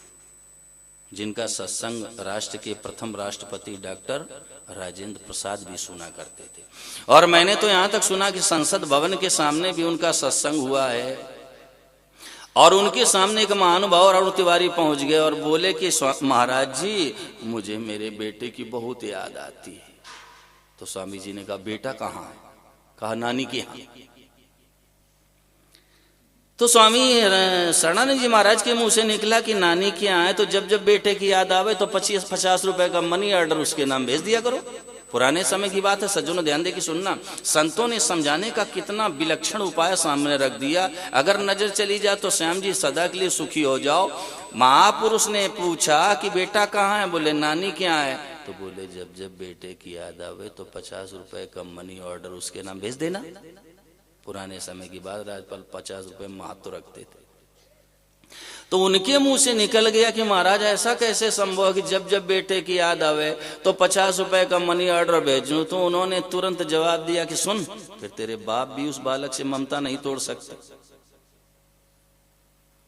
जिनका सत्संग राष्ट्र के प्रथम राष्ट्रपति डॉक्टर राजेंद्र प्रसाद भी सुना करते थे, और मैंने तो यहां तक सुना कि संसद भवन के सामने भी उनका सत्संग हुआ है। और उनके सामने एक महानुभाव अरुण तिवारी पहुंच गए और बोले कि महाराज जी मुझे मेरे बेटे की बहुत याद आती है। तो स्वामी जी ने कहा बेटा कहाँ है? कहा नानी के यहाँ। तो स्वामी शरणानंद जी महाराज के मुंह से निकला कि नानी के यहाँ है, तो जब जब बेटे की याद आवे तो 50 रुपए का मनी ऑर्डर उसके नाम भेज दिया करो। पुराने समय की बात है सज्जनों, ध्यान दे कि सुनना। संतों ने समझाने का कितना विलक्षण उपाय सामने रख दिया। अगर नजर चली जाए तो श्याम जी सदा के लिए सुखी हो जाओ। महापुरुष ने पूछा कि बेटा कहाँ है? बोले नानी के यहाँ है। तो बोले जब जब बेटे की याद आवे तो 50 रुपए का मनी ऑर्डर उसके नाम भेज देना। पुराने समय की बात, राजपाल 50 रुपए महत्व रखते थे। तो उनके मुंह से निकल गया कि महाराज ऐसा कैसे संभव है कि जब जब बेटे की याद आवे तो 50 रुपए का मनी ऑर्डर भेजूं। तो उन्होंने तुरंत जवाब दिया कि सुन, फिर तेरे बाप भी उस बालक से ममता नहीं तोड़ सकते।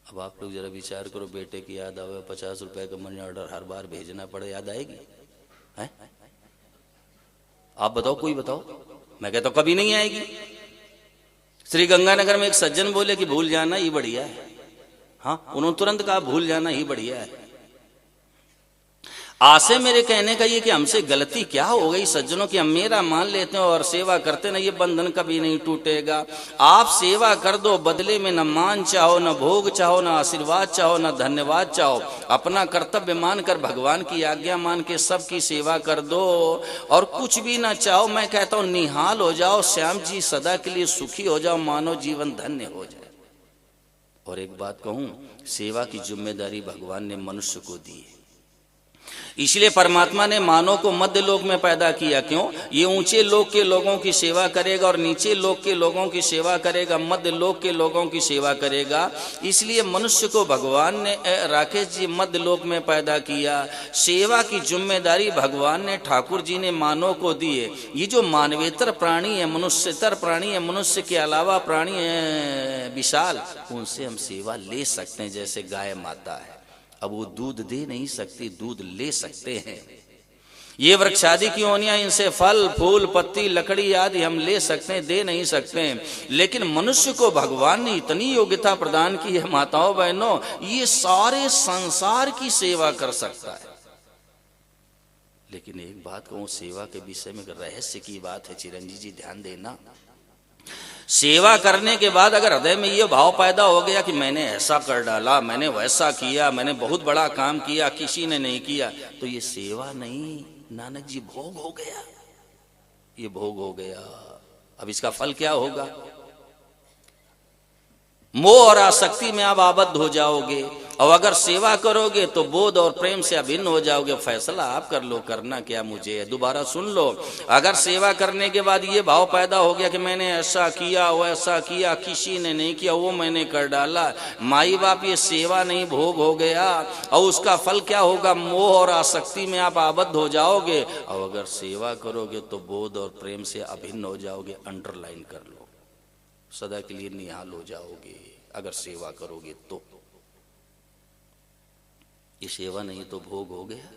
अब आप लोग जरा विचार करो, बेटे की याद आवे 50 रुपए का मनी ऑर्डर हर बार भेजना पड़े, याद आएगी? है? आप बताओ, कोई बताओ। मैं कहता हूं कभी नहीं आएगी। श्री गंगानगर में एक सज्जन बोले कि भूल जाना ही बढ़िया है। हाँ, उन्होंने तुरंत कहा भूल जाना ही बढ़िया है। आशय मेरे कहने का ये कि हमसे गलती क्या हो गई सज्जनों की, हम मेरा मान लेते हैं और सेवा करते ना, ये बंधन कभी नहीं टूटेगा। आप सेवा कर दो, बदले में न मान चाहो, न भोग चाहो, न आशीर्वाद चाहो, न धन्यवाद चाहो। अपना कर्तव्य मानकर, भगवान की आज्ञा मान के सबकी सेवा कर दो और कुछ भी ना चाहो। मैं कहता हूं निहाल हो जाओ, श्याम जी सदा के लिए सुखी हो जाओ, मानव जीवन धन्य हो जाए। और एक बात कहूं, सेवा की जिम्मेदारी भगवान ने मनुष्य को दी है। इसलिए परमात्मा ने मानव को मध्य लोक में पैदा किया। क्यों? ये ऊंचे लोक के लोगों की सेवा करेगा और नीचे लोक के लोगों की सेवा करेगा, मध्य लोक के लोगों की सेवा करेगा। इसलिए मनुष्य को भगवान ने, राकेश जी, मध्य लोक में पैदा किया। सेवा की जिम्मेदारी भगवान ने, ठाकुर जी ने मानव को दी है। ये जो मानवेतर प्राणी है, मनुष्यतर प्राणी है, मनुष्य के अलावा प्राणी है विशाल, उनसे हम सेवा ले सकते हैं। जैसे गाय माता है, अब वो दूध दे नहीं सकती, दूध ले सकते हैं। ये वृक्षादि की योनियां, इनसे फल फूल पत्ती लकड़ी आदि हम ले सकते हैं, दे नहीं सकते हैं। लेकिन मनुष्य को भगवान ने इतनी योग्यता प्रदान की है माताओं बहनों, ये सारे संसार की सेवा कर सकता है। लेकिन एक बात कहूं, सेवा के विषय में रहस्य की बात है, चिरंजीव जी ध्यान देना। सेवा करने के बाद अगर हृदय में ये भाव पैदा हो गया कि मैंने ऐसा कर डाला, मैंने वैसा किया, मैंने बहुत बड़ा काम किया, किसी ने नहीं किया, तो ये सेवा नहीं नानक जी, भोग हो गया। ये भोग हो गया। अब इसका फल क्या होगा? मोह और आसक्ति में आप आबद्ध हो जाओगे, और अगर सेवा करोगे तो बोध और प्रेम से अभिन्न हो जाओगे। फैसला आप कर लो, करना क्या मुझे है। दोबारा सुन लो, अगर सेवा करने के बाद ये भाव पैदा हो गया कि मैंने ऐसा किया, वैसा किया, किसी ने नहीं किया, वो मैंने कर डाला, माई बाप, ये सेवा नहीं भोग हो गया। और उसका फल क्या होगा? मोह और आसक्ति में आप आबद्ध हो जाओगे। और अगर सेवा करोगे तो बोध और प्रेम से अभिन्न हो जाओगे। अंडरलाइन कर लो, सदा के लिए निहाल हो जाओगे अगर सेवा करोगे तो। ये सेवा नहीं तो भोग हो गया,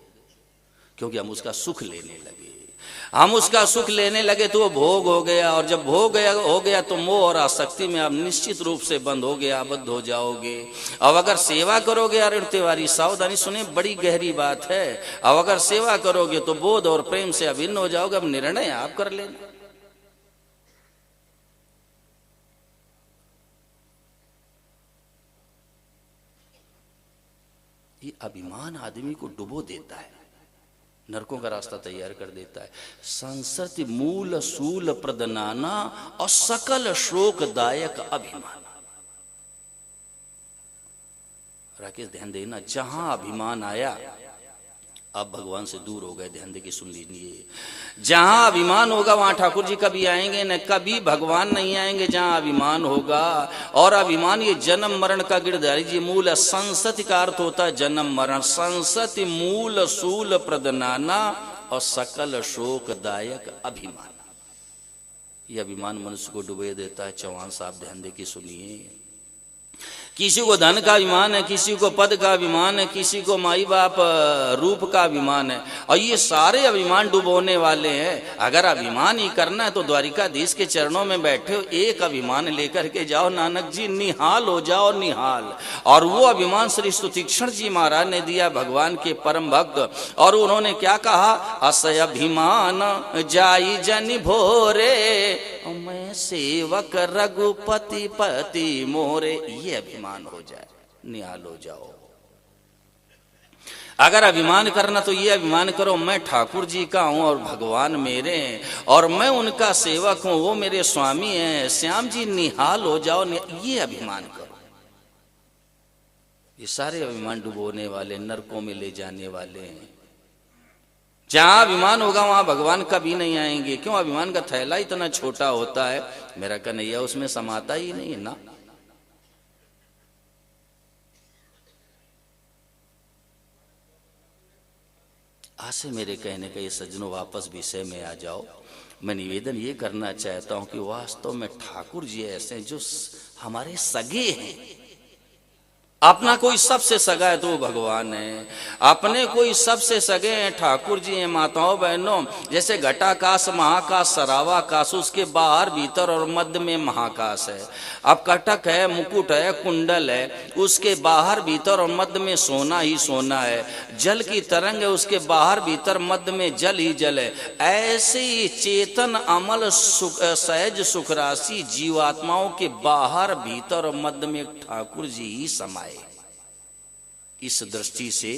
क्योंकि हम उसका सुख लेने लगे। हम उसका सुख लेने लगे तो वो भोग हो गया। और जब भोग हो गया तो मोह और आसक्ति में आप निश्चित रूप से बंद हो गए, आबद्ध हो जाओगे। अब अगर सेवा करोगे, अरुण तिवारी सावधानी सुने, बड़ी गहरी बात है। अब अगर सेवा करोगे तो बोध और प्रेम से अभिन्न हो जाओगे। अब निर्णय आप कर लेना। ये अभिमान आदमी को डुबो देता है, नरकों का रास्ता तैयार कर देता है। संसति मूल सूल प्रदनाना और सकल शोकदायक अभिमान। राकेश ध्यान देना, जहां अभिमान आया, अब भगवान से दूर हो गए, ध्यान दे के सुन लीजिए। जहां अभिमान होगा वहां ठाकुर जी कभी आएंगे न, कभी भगवान नहीं आएंगे जहां अभिमान होगा। और अभिमान ये जन्म मरण का गिरधारी जी मूल संसति का अर्थ होता है जन्म मरण। संसति मूल सूल प्रदनाना और सकल शोकदायक अभिमान। ये अभिमान मनुष्य को डुबे देता है। चौहान साहब ध्यान दे के सुनिए। किसी को धन का अभिमान है, किसी को पद का अभिमान है, किसी को माई बाप रूप का अभिमान है, और ये सारे अभिमान डुबोने वाले हैं। अगर अभिमान ही करना है तो द्वारिकाधीश के चरणों में बैठे हो, एक अभिमान लेकर के जाओ नानक जी, निहाल हो जाओ निहाल। और वो अभिमान श्री स्तुतीक्षण जी महाराज ने दिया, भगवान के परम भक्त। और उन्होंने क्या कहा, असय अभिमान जाई जन भोरे, मैं सेवक रघुपति पति मोरे। ये अभिमान हो जाए, निहाल हो जाओ। अगर अभिमान करना तो ये अभिमान करो, मैं ठाकुर जी का हूं और भगवान मेरे हैं, और मैं उनका सेवक हूं, वो मेरे स्वामी हैं, श्याम जी निहाल हो जाओ। ये अभिमान करो। ये सारे अभिमान डुबोने वाले, नरकों में ले जाने वाले हैं। जहां अभिमान होगा वहां भगवान कभी नहीं आएंगे। क्यों? अभिमान का थैला इतना छोटा होता है, मेरा कन्हैया उसमें समाता ही नहीं है ना। आज से मेरे कहने का ये सज्जनों वापस विषय में आ जाओ। मैं निवेदन ये करना चाहता हूं कि वास्तव में ठाकुर जी ऐसे हैं जो हमारे सगे हैं। अपना कोई सबसे सगा है तो वो भगवान है, अपने कोई सबसे सगे हैं ठाकुर जी हैं। माताओं बहनों, जैसे घटाकाश महाकाश सरावाकाश, उसके बाहर भीतर और मध्य में महाकाश है। अब कटक है, मुकुट है, कुंडल है, उसके बाहर भीतर और मध्य में सोना ही सोना है। जल की तरंग है, उसके बाहर भीतर मध्य में जल ही जल है। ऐसे ही चेतन अमल सहज सुख राशि जीवात्माओं के बाहर भीतर और मध्य में ठाकुर जी ही समाये। इस दृष्टि से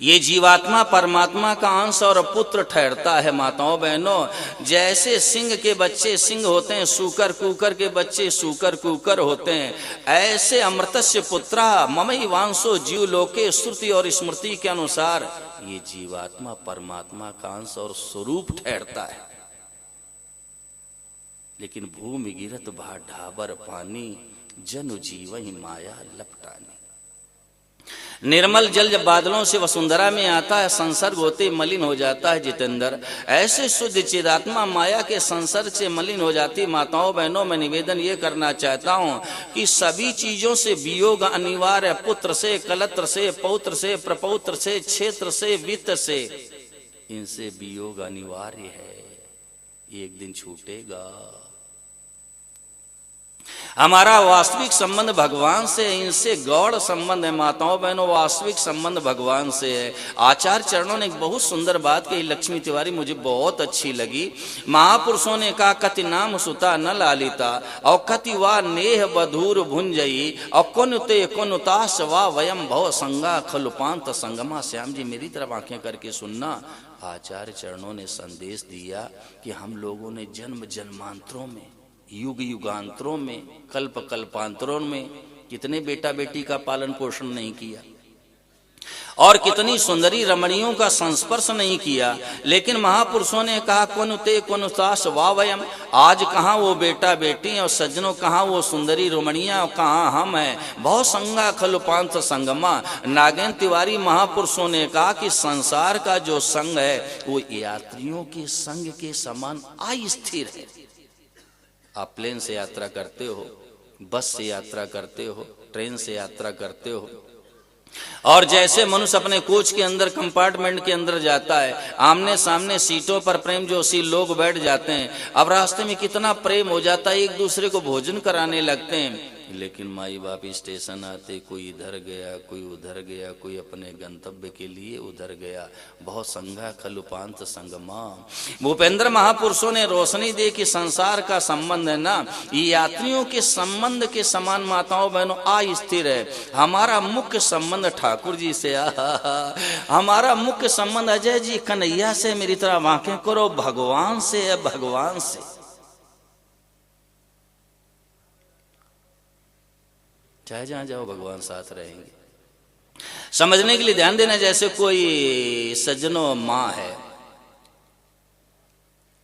ये जीवात्मा परमात्मा का अंश और पुत्र ठहरता है। माताओं बहनों, जैसे सिंह के बच्चे सिंह होते हैं, सूकर कुकर के बच्चे सूकर कुकर होते हैं, ऐसे अमृतस्य पुत्रा ममई वांसो जीव लोके श्रुति और स्मृति के अनुसार ये जीवात्मा परमात्मा का अंश और स्वरूप ठहरता है। लेकिन भूमि गिरत भा ढाबर पानी, जनु जीव ही माया लपटानी। निर्मल जल जब बादलों से वसुंधरा में आता है, संसर्ग होते मलिन हो जाता है जितेंद्र। ऐसे शुद्ध चिदात्मा माया के संसर्ग से मलिन हो जाती। माताओं बहनों, मैं निवेदन ये करना चाहता हूँ कि सभी चीजों से वियोग अनिवार्य है। पुत्र से, कलत्र से, पौत्र से, प्रपौत्र से, क्षेत्र से, वित्त से, इनसे वियोग अनिवार्य है, एक दिन छूटेगा। हमारा वास्तविक संबंध भगवान से है, इनसे गौड़ संबंध है। माताओं बहनों, वास्तविक संबंध भगवान से है। आचार्य चरणों ने एक बहुत सुंदर बात कही, लक्ष्मी तिवारी, मुझे बहुत अच्छी लगी। महापुरुषों ने कहा, कति नाम सुता न लालिता, और कति वा नेह बधूर भुंजई, और कुनुते कुनुतास वा वयम भव संगा खलुपांत संगमा। श्याम जी मेरी तरफ आंखें करके सुनना। आचार्य चरणों ने संदेश दिया कि हम लोगों ने जन्म जन्मांतरों में, युग युगांतरों में, कल्प कल्पांतरों में कितने बेटा बेटी का पालन पोषण नहीं किया, और कितनी सुंदरी रमणियों का संस्पर्श नहीं किया। लेकिन महापुरुषों ने कहा, कुनुते कुनुतास वावयम, आज कहाँ वो बेटा बेटी और सज्जनों, कहाँ वो सुंदरी रमणियां, कहाँ हम हैं। बहुत संगा खलुपांत संगमा। नागेंद्र तिवारी महापुरुषों ने कहा कि संसार का जो संग है वो यात्रियों के संग के समान अस्थिर है। आप प्लेन से यात्रा करते हो, बस से यात्रा करते हो, ट्रेन से यात्रा करते हो, और जैसे मनुष्य अपने कोच के अंदर, कंपार्टमेंट के अंदर जाता है, आमने सामने सीटों पर प्रेम जोशी लोग बैठ जाते हैं। अब रास्ते में कितना प्रेम हो जाता है, एक दूसरे को भोजन कराने लगते हैं। लेकिन माई बाप स्टेशन आते, कोई इधर गया, कोई उधर गया, कोई अपने गंतव्य के लिए उधर गया। बहुत संघा खलुपांत संगमा। भूपेंद्र महापुरुषों ने रोशनी दी कि संसार का संबंध है ना, ये यात्रियों के संबंध के समान माताओं बहनों अस्थिर है। हमारा मुख्य संबंध ठाकुर जी से, हमारा मुख्य संबंध अजय जी कन्हैया से, मेरी तरह वाक़ई करो, भगवान से है, भगवान से। चाहे जहां जाओ भगवान साथ रहेंगे। समझने के लिए ध्यान देना, जैसे कोई सज्जनों माँ है,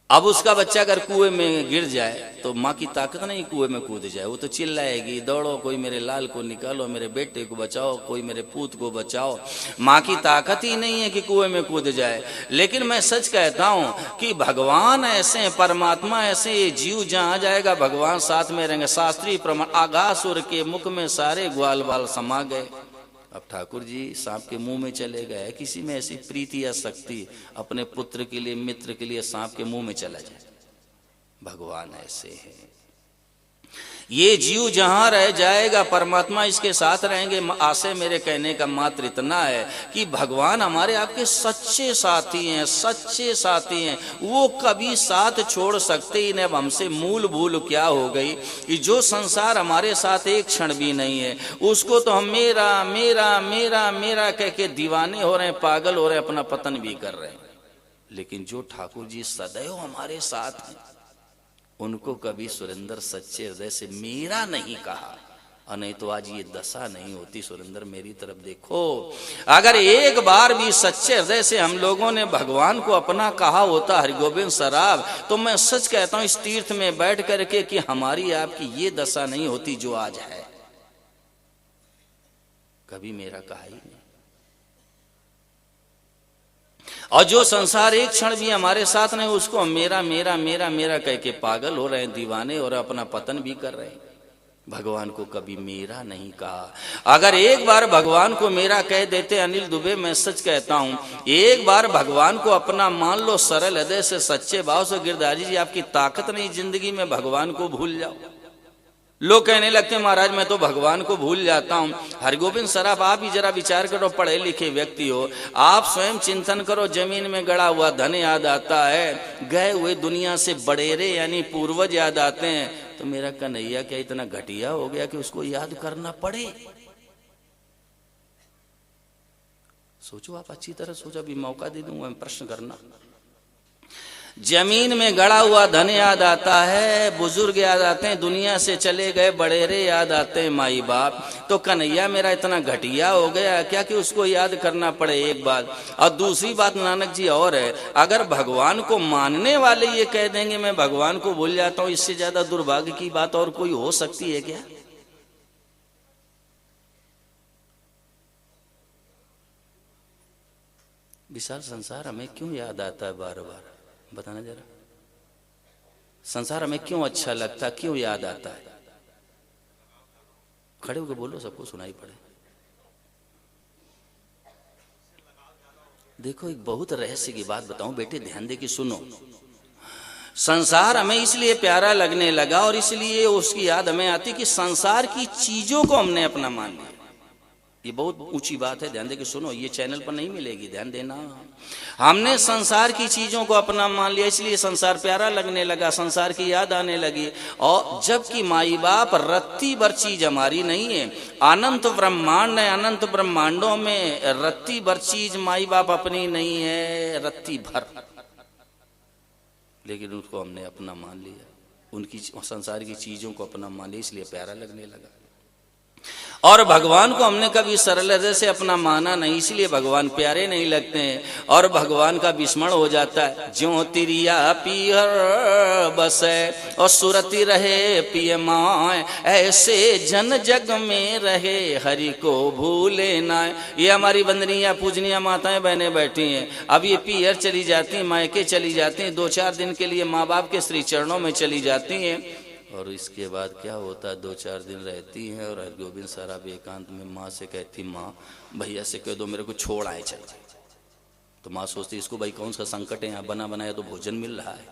अब उसका बच्चा अगर कुएं में गिर जाए तो माँ की ताकत नहीं कुएं में कूद जाए, वो तो चिल्लाएगी, दौड़ो कोई मेरे लाल को निकालो, मेरे बेटे को बचाओ, कोई मेरे पूत को बचाओ। माँ की ताकत ही नहीं है कि कुएं में कूद जाए। लेकिन मैं सच कहता हूं कि भगवान ऐसे हैं, परमात्मा ऐसे, ये जीव जहां जाएगा भगवान साथ में रहेंगे। शास्त्रीय प्रमाण, आगासुर के मुख में सारे ग्वाल बाल समा गए। अब ठाकुर जी सांप के मुंह में चले गए। किसी में ऐसी प्रीति या शक्ति अपने पुत्र के लिए, मित्र के लिए सांप के मुंह में चला जाए? भगवान ऐसे हैं। ये जीव जहां रह जाएगा परमात्मा इसके साथ रहेंगे। आशय मेरे कहने का मात्र इतना है कि भगवान हमारे आपके सच्चे साथी हैं, सच्चे साथी हैं। वो कभी साथ छोड़ सकते ही नहीं। अब हमसे मूल भूल क्या हो गई कि जो संसार हमारे साथ एक क्षण भी नहीं है, उसको तो हम मेरा मेरा मेरा मेरा कह के दीवाने हो रहे हैं, पागल हो रहे हैं, अपना पतन भी कर रहे हैं। लेकिन जो ठाकुर जी सदैव हमारे साथ हैं, उनको कभी सुरेंद्र सच्चे हृदय से मेरा नहीं कहा, और नहीं तो आज ये दशा नहीं होती। सुरेंद्र मेरी तरफ देखो, अगर एक बार भी सच्चे हृदय से हम लोगों ने भगवान को अपना कहा होता, हरिगोविंद सराब, तो मैं सच कहता हूं इस तीर्थ में बैठ करके कि हमारी आपकी ये दशा नहीं होती जो आज है। कभी मेरा कहा ही नहीं। और जो संसार एक क्षण भी हमारे साथ नहीं, उसको मेरा मेरा मेरा मेरा कह के पागल हो रहे हैं, दीवाने हो रहे हैं, अपना पतन भी कर रहे हैं। भगवान को कभी मेरा नहीं कहा। अगर एक बार भगवान को मेरा कह देते अनिल दुबे, मैं सच कहता हूं, एक बार भगवान को अपना मान लो सरल हृदय से, सच्चे भाव से, गिरधारी जी आपकी ताकत नहीं जिंदगी में, भगवान को भूल जाओ। लोग कहने लगते महाराज मैं तो भगवान को भूल जाता हूं। हरगोविंद सराफ, आप ही जरा विचार करो, पढ़े लिखे व्यक्ति हो, आप स्वयं चिंतन करो। जमीन में गड़ा हुआ धन याद आता है, गए हुए दुनिया से बड़ेरे यानी पूर्वज याद आते हैं। तो मेरा कन्हैया क्या इतना घटिया हो गया कि उसको याद करना पड़े? सोचो, आप अच्छी तरह सोचो, अभी मौका दे दूंगा मैं प्रश्न करना। जमीन में गड़ा हुआ धन याद आता है, बुजुर्ग याद आते हैं, दुनिया से चले गए बड़ेरे याद आते हैं, माई बाप। तो कन्हैया मेरा इतना घटिया हो गया क्या कि उसको याद करना पड़े? एक बात। और दूसरी बात नानक जी और है, अगर भगवान को मानने वाले ये कह देंगे मैं भगवान को भूल जाता हूं, इससे ज्यादा दुर्भाग्य की बात और कोई हो सकती है क्या? विशाल संसार हमें क्यों याद आता है बार बार? बताना जरा, संसार हमें क्यों अच्छा लगता, क्यों याद आता है? खड़े होकर बोलो, सबको सुनाई पड़े। देखो, एक बहुत रहस्य की बात बताऊं बेटे, ध्यान दे के सुनो। संसार हमें इसलिए प्यारा लगने लगा और इसलिए उसकी याद हमें आती कि संसार की चीजों को हमने अपना मान लिया। ये बहुत ऊंची बात है, ध्यान दे के सुनो, ये चैनल पर नहीं मिलेगी, ध्यान देना। हमने संसार की चीजों को अपना मान लिया, इसलिए संसार प्यारा लगने लगा, संसार की याद आने लगी। और जबकि माई बाप रत्ती भर चीज हमारी नहीं है, अनंत ब्रह्मांड है, अनंत ब्रह्मांडों में रत्ती भर चीज माई बाप अपनी नहीं है, रत्ती भर। लेकिन उसको हमने अपना मान लिया, उनकी संसार की चीजों को अपना मान लिया, इसलिए प्यारा लगने लगा। और भगवान को हमने कभी सरल हृदय से अपना माना नहीं, इसलिए भगवान प्यारे नहीं लगते हैं और भगवान का विस्मरण हो जाता है। ज्यों तिरिया पीहर बसे और सुरति रहे पिय माय, ऐसे जन जग में रहे हरि को भूले ना। ये हमारी वंदनीय पूजनीय माताएं बहनें बैठी हैं, अब ये पीहर चली जाती हैं, मायके चली जाती हैं, 2-4 दिन के लिए माँ बाप के श्री चरणों में चली जाती हैं। और इसके बाद क्या होता है, 2-4 दिन रहती हैं और हरगोविंद सराफ एकांत में माँ से कहती, माँ भैया से कह दो मेरे को छोड़ आए चल। तो माँ सोचती इसको भाई कौन सा संकट है, यहाँ बना बनाया तो भोजन मिल रहा है।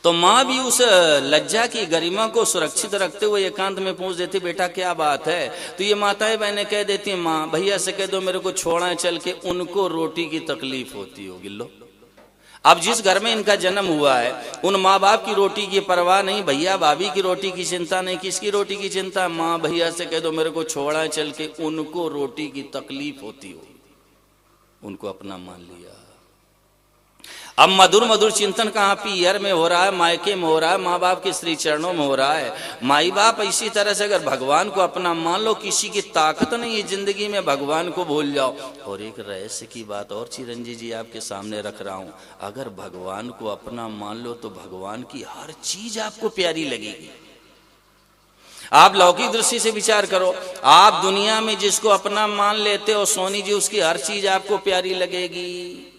तो माँ भी उस लज्जा की गरिमा को सुरक्षित रखते हुए एकांत में पूछ देती, बेटा क्या बात है? तो ये माताएं बहनें कह देती हैं, माँ भैया से कह दो मेरे को छोड़ा चल के, उनको रोटी की तकलीफ होती होगी। लो, अब जिस घर में इनका जन्म हुआ है उन माँ बाप की रोटी की परवाह नहीं, भैया भाभी की रोटी की चिंता नहीं, किसकी रोटी की चिंता? माँ भैया से कह दो मेरे को छोड़ा चल के, उनको रोटी की तकलीफ होती हो, उनको अपना मान लिया। अब मधुर मधुर चिंतन कहाँ पियर में हो रहा है, मायके में हो रहा है, माँ बाप के श्री चरणों में हो रहा है। माई बाप इसी तरह से अगर भगवान को अपना मान लो, किसी की ताकत नहीं है जिंदगी में, भगवान को भूल जाओ। और एक रहस्य की बात और चिरंजीव जी आपके सामने रख रहा हूं, अगर भगवान को अपना मान लो तो भगवान की हर चीज आपको प्यारी लगेगी। आप लौकिक दृष्टि से विचार करो, आप दुनिया में जिसको अपना मान लेते हो सोनी जी, उसकी हर चीज आपको प्यारी लगेगी।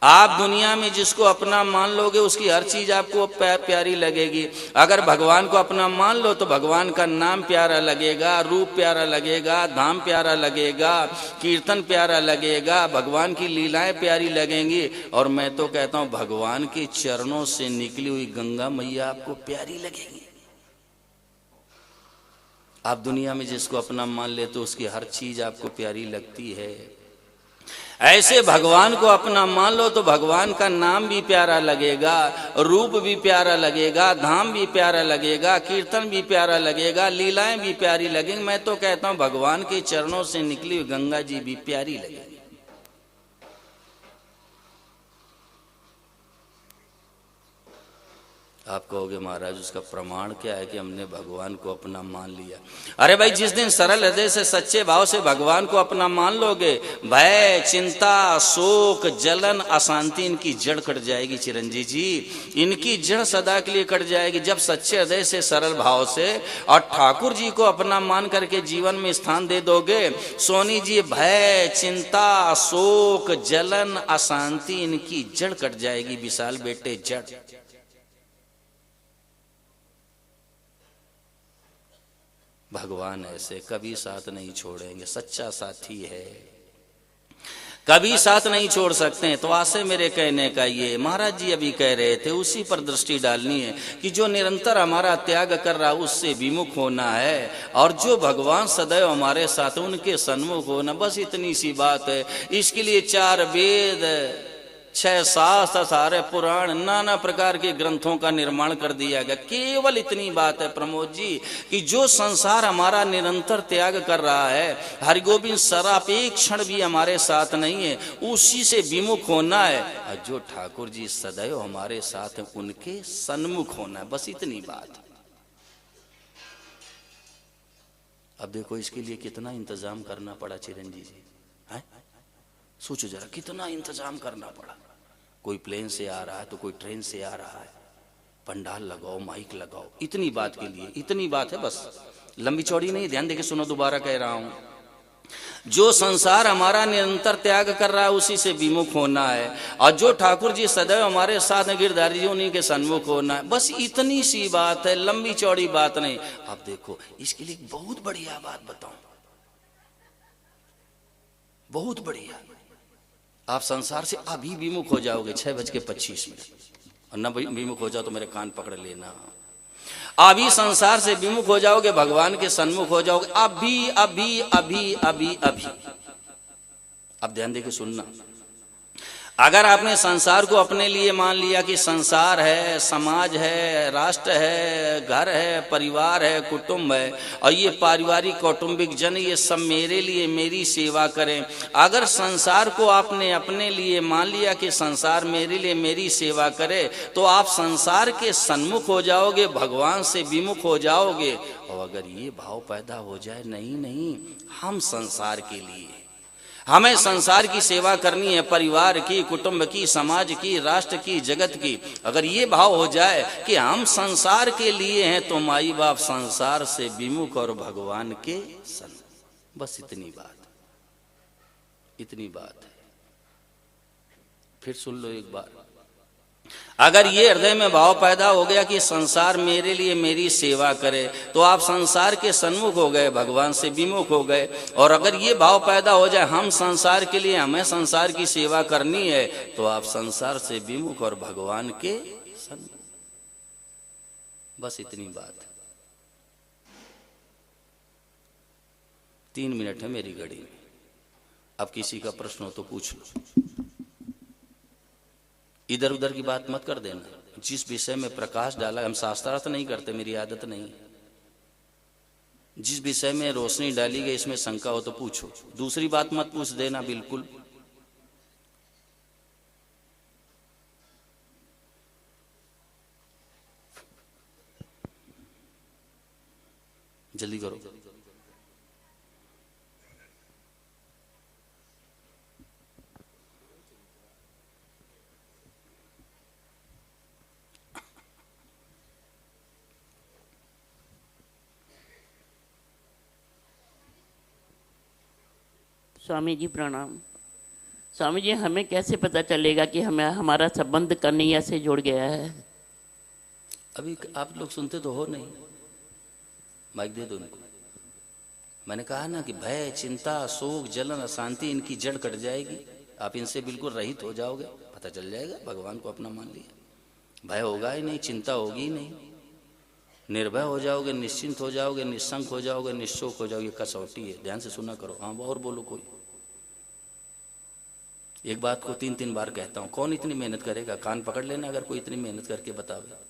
आप दुनिया में जिसको अपना मान लोगे उसकी हर चीज आपको प्यारी लगेगी। अगर भगवान को अपना मान लो तो भगवान का नाम प्यारा लगेगा, रूप प्यारा लगेगा, धाम प्यारा लगेगा, कीर्तन प्यारा लगेगा, भगवान की लीलाएं प्यारी लगेंगी। और मैं तो कहता हूं भगवान के चरणों से निकली हुई गंगा मैया आपको प्यारी लगेगी। आप दुनिया में जिसको अपना मान लेते तो उसकी हर चीज आपको प्यारी लगती है। ऐसे भगवान को अपना मान लो तो भगवान का नाम भी प्यारा लगेगा, रूप भी प्यारा लगेगा, धाम भी प्यारा लगेगा, कीर्तन भी प्यारा लगेगा, लीलाएं भी प्यारी लगेंगी। मैं तो कहता हूं भगवान के चरणों से निकली हुई गंगा जी भी प्यारी लगेगी। आप कहोगे महाराज उसका प्रमाण क्या है कि हमने भगवान को अपना मान लिया? अरे भाई, जिस दिन सरल हृदय से सच्चे भाव से भगवान को अपना मान लोगे, भय, चिंता, शोक, जलन, अशांति इनकी जड़ कट जाएगी। चिरंजीव जी, इनकी जड़ सदा के लिए कट जाएगी जब सच्चे हृदय से सरल भाव से और ठाकुर जी को अपना मान करके जीवन में स्थान दे दोगे। सोनी जी, भय, चिंता, शोक, जलन, अशांति इनकी जड़ कट जाएगी। विशाल बेटे, जड़ भगवान ऐसे कभी साथ नहीं छोड़ेंगे, सच्चा साथी है, कभी साथ नहीं छोड़ सकते हैं। तो आशय मेरे कहने का ये, महाराज जी अभी कह रहे थे, उसी पर दृष्टि डालनी है कि जो निरंतर हमारा त्याग कर रहा है उससे विमुख होना है, और जो भगवान सदैव हमारे साथ उनके सन्मुख होना, बस इतनी सी बात है। इसके लिए 4 वेद, 6 शास्त्र, सारे पुराण, नाना प्रकार के ग्रंथों का निर्माण कर दिया गया। केवल इतनी बात है प्रमोद जी कि जो संसार हमारा निरंतर त्याग कर रहा है, हरिगोविंद सराप एक क्षण भी हमारे साथ नहीं है, उसी से विमुख होना है। और जो ठाकुर जी सदैव हमारे साथ हैं उनके सन्मुख होना है, बस इतनी बात। अब देखो इसके लिए कितना इंतजाम करना पड़ा चिरंजीव जी, है? सोचो जरा, कितना इंतजाम करना पड़ा। कोई प्लेन से आ रहा है तो कोई ट्रेन से आ रहा है, पंडाल लगाओ, माइक लगाओ, इतनी बात के लिए। इतनी बात है बस, लंबी चौड़ी नहीं। ध्यान देके सुनो, दोबारा कह रहा हूं, जो संसार हमारा निरंतर त्याग कर रहा है उसी से विमुख होना है, और जो ठाकुर जी सदैव हमारे साथ गिरधारी जी उन्हीं के सन्मुख होना है। बस इतनी सी बात है, लंबी चौड़ी बात नहीं। अब देखो इसके लिए बहुत बढ़िया बात बताऊं, बहुत बढ़िया। आप संसार से अभी विमुख हो जाओगे 6:25, और न विमुख हो जाओ तो मेरे कान पकड़ लेना। अभी संसार से विमुख हो जाओगे, भगवान के सन्मुख हो जाओगे, अभी अभी अभी अभी अभी। अब ध्यान देके सुनना, अगर आपने संसार को अपने लिए मान लिया कि संसार है, समाज है, राष्ट्र है, घर है, परिवार है, कुटुंब है, और ये पारिवारिक कौटुंबिक जन ये सब मेरे लिए मेरी सेवा करें, अगर संसार को आपने अपने लिए मान लिया कि संसार मेरे लिए मेरी सेवा करे, तो आप संसार के सन्मुख हो जाओगे, भगवान से विमुख हो जाओगे। और अगर ये भाव पैदा हो जाए, नहीं नहीं हम संसार के लिए, हमें संसार की सेवा करनी है, परिवार की, कुटुंब की, समाज की, राष्ट्र की, जगत की, अगर ये भाव हो जाए कि हम संसार के लिए हैं, तो माई बाप संसार से विमुख और भगवान के सन। बस इतनी बात, इतनी बात है। फिर सुन लो एक बार, अगर ये हृदय में भाव पैदा हो गया कि संसार मेरे लिए मेरी सेवा करे, तो आप संसार के सन्मुख हो गए, भगवान से विमुख हो गए। और अगर ये भाव पैदा हो जाए हम संसार के लिए, हमें संसार की सेवा करनी है, तो आप संसार से विमुख और भगवान के सन्मुख। बस इतनी बात। 3 मिनट है मेरी घड़ी में, अब किसी का प्रश्न हो तो पूछ लो। इधर उधर की बात मत कर देना। जिस विषय में प्रकाश डाला, हम शास्त्रार्थ नहीं करते, मेरी आदत नहीं। जिस विषय में रोशनी डाली गई इसमें शंका हो तो पूछो, दूसरी बात मत पूछ देना बिल्कुल। जल्दी करो। स्वामी जी प्रणाम। स्वामी जी, हमें कैसे पता चलेगा कि हमें हमारा संबंध कन्हैया से जुड़ गया है? अभी आप लोग सुनते तो हो नहीं, माइक दे दो इनको। मैंने कहा ना कि भय, चिंता, शोक, जलन, अशांति, इनकी जड़ कट जाएगी। आप इनसे बिल्कुल रहित हो जाओगे, पता चल जाएगा भगवान को अपना मान लिया। भय होगा ही नहीं, चिंता होगी ही नहीं, निर्भय हो जाओगे, निश्चिंत हो जाओगे, निशंक हो जाओगे, निश्चोक हो जाओगे। कसौटी है, ध्यान से सुना करो। हाँ, और बोलो कोई। एक बात को 3-3 बार कहता हूँ, कौन इतनी मेहनत करेगा? कान पकड़ लेना अगर कोई इतनी मेहनत करके बतावे।